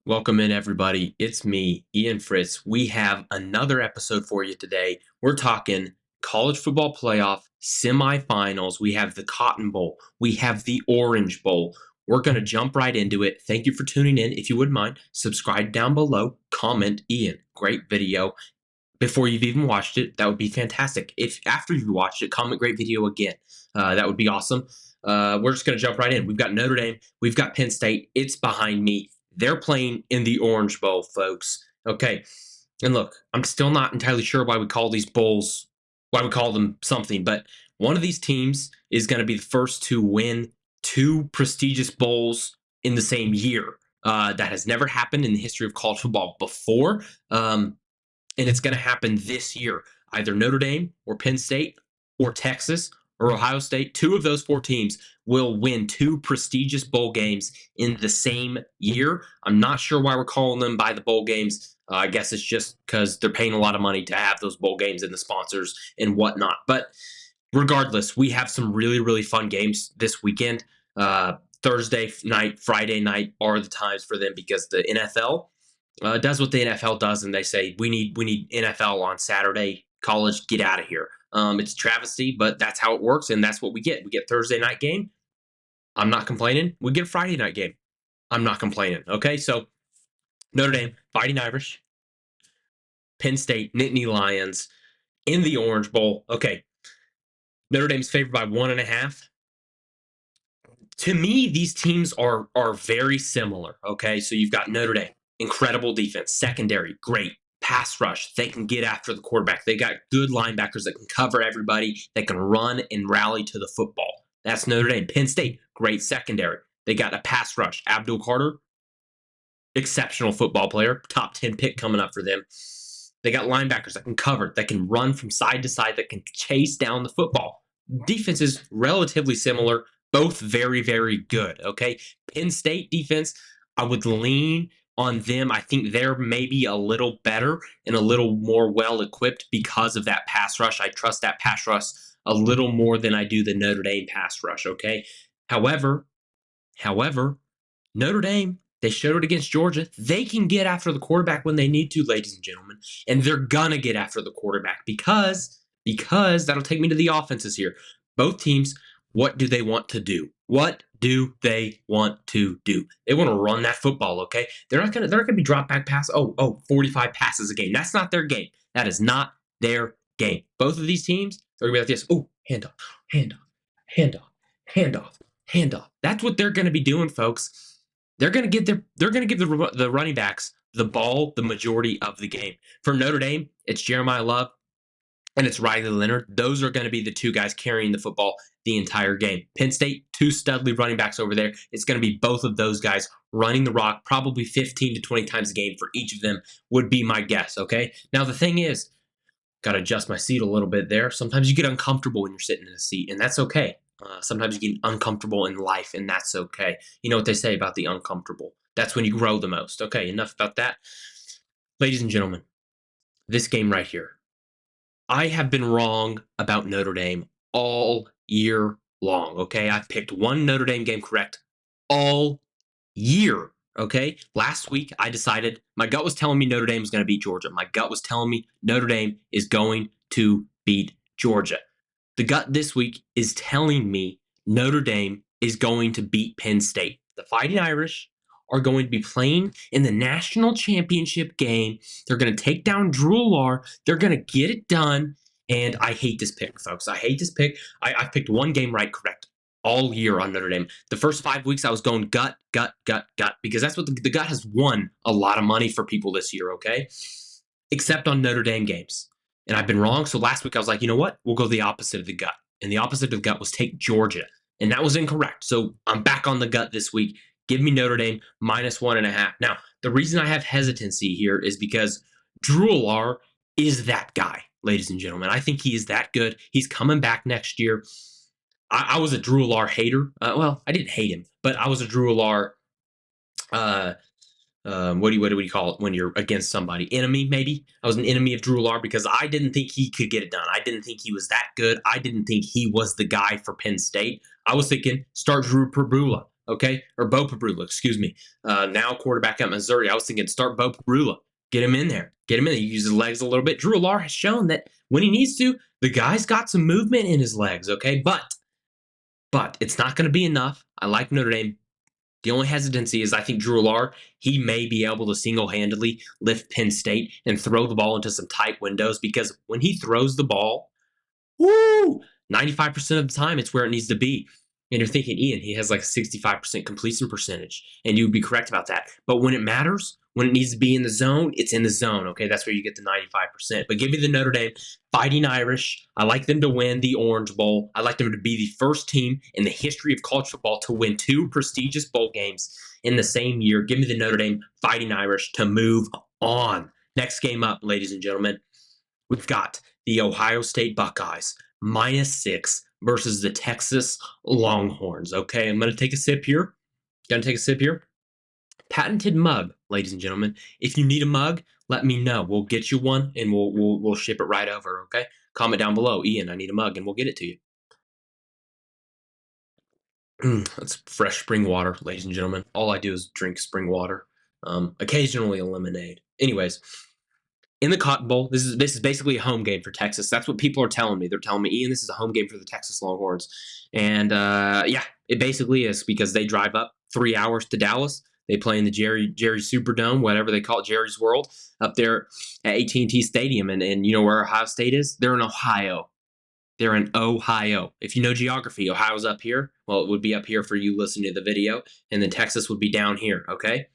Welcome in, everybody. It's me, Ian Fritts. We have another episode for you today. We're talking college football playoff semifinals. We have the Cotton Bowl. We have the Orange Bowl. We're going to jump right into it. Thank you for tuning in. If you wouldn't mind, subscribe down below, comment, Ian, great video. Before you've even watched it, that would be fantastic. If after you've watched it, comment great video again. That would be awesome. We're just going to jump right in. We've got Notre Dame. We've got Penn State. It's behind me. They're playing in the Orange Bowl, folks. Okay. And look, I'm still not entirely sure why we call these bowls, why we call them something, but one of these teams is going to be the first to win two prestigious bowls in the same year. That has never happened in the history of college football before. And it's going to happen this year. Either Notre Dame or Penn State or Texas or Ohio State, two of those four teams will win two prestigious bowl games in the same year. I'm not sure why we're calling them by the bowl games. I guess it's just because they're paying a lot of money to have those bowl games and the sponsors and whatnot. But regardless, we have some really, really fun games this weekend. Thursday night, Friday night are the times for them because the NFL does what the NFL does, and they say we need NFL on Saturday. College, get out of here. It's a travesty, but that's how it works, and that's what we get. We get Thursday night game. I'm not complaining. We get a Friday night game. I'm not complaining. Okay, so Notre Dame, Fighting Irish, Penn State, Nittany Lions in the Orange Bowl. Okay, Notre Dame's favored by 1.5. To me, these teams are very similar. Okay, so you've got Notre Dame, incredible defense, secondary, great. Pass rush, they can get after the quarterback. They got good linebackers that can cover everybody, that can run and rally to the football. That's Notre Dame. Penn State, great secondary. They got a pass rush. Abdul Carter, exceptional football player, top 10 pick coming up for them. They got linebackers that can cover, that can run from side to side, that can chase down the football. Defense is relatively similar, both very, very good. Okay. Penn State defense, I would lean on them. I think they're maybe a little better and a little more well equipped because of that pass rush. I trust that pass rush a little more than I do the Notre Dame pass rush. Okay. However, Notre Dame, they showed it against Georgia. They can get after the quarterback when they need to, ladies and gentlemen, and they're gonna get after the quarterback because that'll take me to the offenses here. Both teams, what do they want to do? What do they want to do? They want to run that football, okay? They're not gonna be drop back pass. 45 passes a game. That's not their game. That is not their game. Both of these teams, they're gonna be like this. Oh, handoff, handoff, handoff, handoff, handoff. That's what they're gonna be doing, folks. They're going to give the running backs the ball the majority of the game. For Notre Dame, it's Jeremiah Love and it's Riley Leonard. Those are going to be the two guys carrying the football the entire game. Penn State, two studly running backs over there. It's going to be both of those guys running the rock probably 15 to 20 times a game for each of them would be my guess, okay? Now, the thing is, got to adjust my seat a little bit there. Sometimes you get uncomfortable when you're sitting in a seat, and that's okay. Sometimes you get uncomfortable in life, and that's okay. You know what they say about the uncomfortable. That's when you grow the most. Okay, enough about that. Ladies and gentlemen, this game right here. I have been wrong about Notre Dame all year long, okay? I've picked one Notre Dame game correct all year, okay? Last week, I decided my gut was telling me Notre Dame was going to beat Georgia. My gut was telling me Notre Dame is going to beat Georgia. The gut this week is telling me Notre Dame is going to beat Penn State. The Fighting Irish are going to be playing in the national championship game. They're going to take down Drew Lar. They're going to get it done. And I hate this pick, folks. I hate this pick. I've picked one game right correct all year on Notre Dame. The first 5 weeks, I was going gut, because that's what the gut has won a lot of money for people this year, okay? Except on Notre Dame games. And I've been wrong. So last week I was like, you know what? We'll go the opposite of the gut. And the opposite of the gut was take Georgia. And that was incorrect. So I'm back on the gut this week. Give me Notre Dame -1.5. Now, the reason I have hesitancy here is because Drew Lar is that guy, ladies and gentlemen. I think he is that good. He's coming back next year. I was a Drew Lar hater. Well, I didn't hate him, but I was a Drew Lar what do you call it when you're against somebody? Enemy, maybe? I was an enemy of Drew Lar because I didn't think he could get it done. I didn't think he was that good. I didn't think he was the guy for Penn State. I was thinking start Drew Perbula. okay, or Bo Pabrula, excuse me. Now quarterback at Missouri. I was thinking start Bo Pabrula, get him in there, get him in. He uses his legs a little bit. Drew Allar has shown that when he needs to, the guy's got some movement in his legs, okay, but it's not going to be enough. I like Notre Dame. The only hesitancy is I think Drew Allar, he may be able to single-handedly lift Penn State and throw the ball into some tight windows because when he throws the ball, woo, 95% of the time it's where it needs to be. And you're thinking, Ian, he has like a 65% completion percentage. And you'd be correct about that. But when it matters, when it needs to be in the zone, it's in the zone. Okay, that's where you get the 95%. But give me the Notre Dame Fighting Irish. I like them to win the Orange Bowl. I like them to be the first team in the history of college football to win 2 prestigious bowl games in the same year. Give me the Notre Dame Fighting Irish to move on. Next game up, ladies and gentlemen, we've got the Ohio State Buckeyes -6 versus the Texas Longhorns. Okay, I'm going to take a sip here. Going to take a sip here. Patented mug, ladies and gentlemen. If you need a mug, let me know. We'll get you one and we'll ship it right over. Okay, comment down below, Ian. I need a mug, and we'll get it to you. That's fresh spring water, ladies and gentlemen. All I do is drink spring water. Occasionally a lemonade. Anyways, in the Cotton Bowl, this is basically a home game for Texas. That's what people are telling me. They're telling me, Ian, this is a home game for the Texas Longhorns, and yeah, it basically is because they drive up 3 hours to Dallas. They play in the Jerry Superdome, whatever they call it, Jerry's World, up there at AT&T Stadium, and you know where Ohio State is? They're in Ohio. They're in Ohio. If you know geography, Ohio's up here. Well, it would be up here for you listening to the video, and then Texas would be down here. Okay.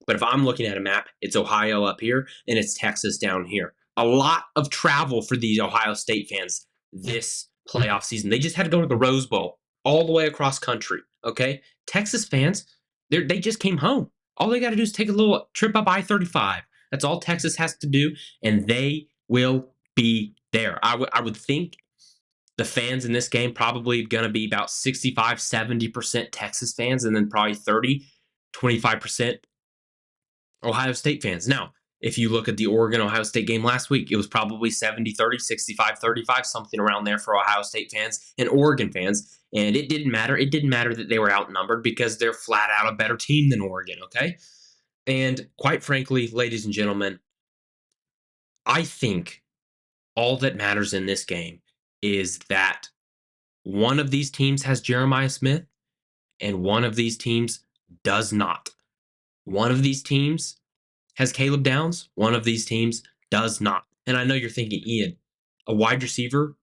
But if I'm looking at a map, it's Ohio up here and it's Texas down here. A lot of travel for these Ohio State fans this playoff season. They just had to go to the Rose Bowl all the way across country. Okay, Texas fans, they just came home. All they got to do is take a little trip up I-35. That's all Texas has to do, and they will be there. I would think the fans in this game probably going to be about 65-70% Texas fans, and then probably 30-25% Ohio State fans. Now, if you look at the Oregon Ohio State game last week, it was probably 70-30, 65-35, something around there for Ohio State fans and Oregon fans. And it didn't matter. It didn't matter that they were outnumbered because they're flat out a better team than Oregon, okay? And quite frankly, ladies and gentlemen, I think all that matters in this game is that one of these teams has Jeremiah Smith and one of these teams does not. One of these teams has Caleb Downs. One of these teams does not. And I know you're thinking, Ian, a wide receiver,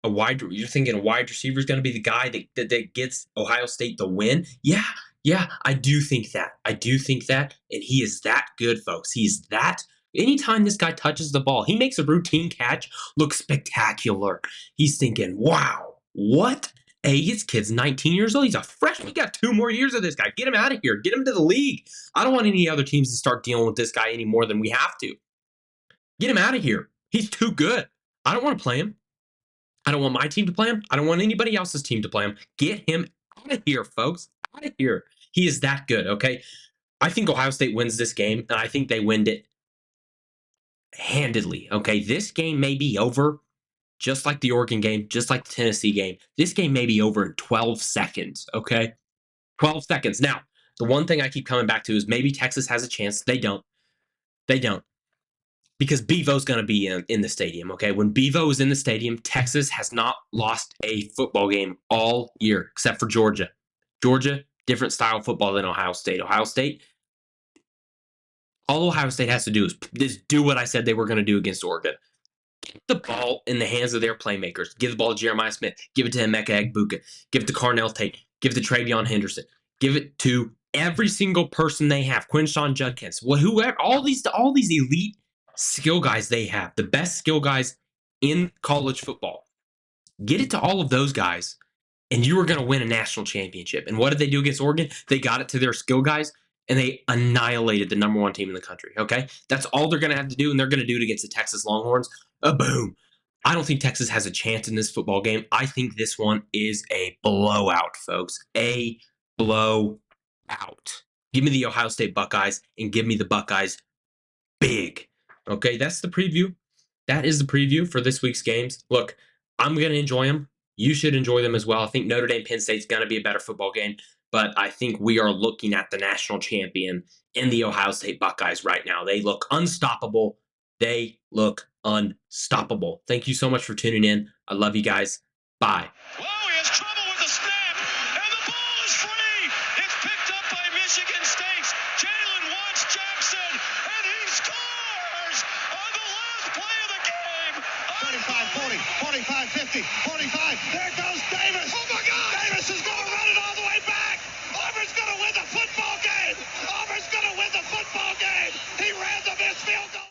you're thinking a wide receiver is going to be the guy that gets Ohio State the win. Yeah, I do think that. I do think that. And he is that good, folks. He's that. Anytime this guy touches the ball, he makes a routine catch look spectacular. He's thinking, wow, what? Hey, his kid's 19 years old. He's a freshman. We got 2 more years of this guy. Get him out of here. Get him to the league. I don't want any other teams to start dealing with this guy any more than we have to. Get him out of here. He's too good. I don't want to play him. I don't want my team to play him. I don't want anybody else's team to play him. Get him out of here, folks. Out of here. He is that good, okay? I think Ohio State wins this game, and I think they win it handedly, okay? This game may be over just like the Oregon game, just like the Tennessee game. This game may be over in 12 seconds, okay? 12 seconds. Now, the one thing I keep coming back to is maybe Texas has a chance. They don't. They don't. Because Bevo's going to be in the stadium, okay? When Bevo is in the stadium, Texas has not lost a football game all year, except for Georgia. Georgia, different style of football than Ohio State. Ohio State, all Ohio State has to do is do what I said they were going to do against Oregon. Get the ball in the hands of their playmakers. Give the ball to Jeremiah Smith. Give it to Emeka Egbuka. Give it to Carnell Tate. Give it to Travion Henderson. Give it to every single person they have. Quinshawn Judkins. Whoever, all these elite skill guys they have, the best skill guys in college football. Get it to all of those guys, and you are going to win a national championship. And what did they do against Oregon? They got it to their skill guys, and they annihilated the number 1 team in the country, okay? That's all they're going to have to do, and they're going to do it against the Texas Longhorns. Boom. I don't think Texas has a chance in this football game. I think this one is a blowout, folks. A blowout. Give me the Ohio State Buckeyes, and give me the Buckeyes big. Okay, that's the preview. That is the preview for this week's games. Look, I'm going to enjoy them. You should enjoy them as well. I think Notre Dame Penn State's going to be a better football game. but I think we are looking at the national champion in the Ohio State Buckeyes right now. They look unstoppable. They look unstoppable. Thank you so much for tuning in. I love you guys. Bye. Whoa, he has trouble with the snap, and the ball is free. It's picked up by Michigan State's Jalen Watts Jackson, and he scores on the last play of the game. 35, 40, 45, 50, 45.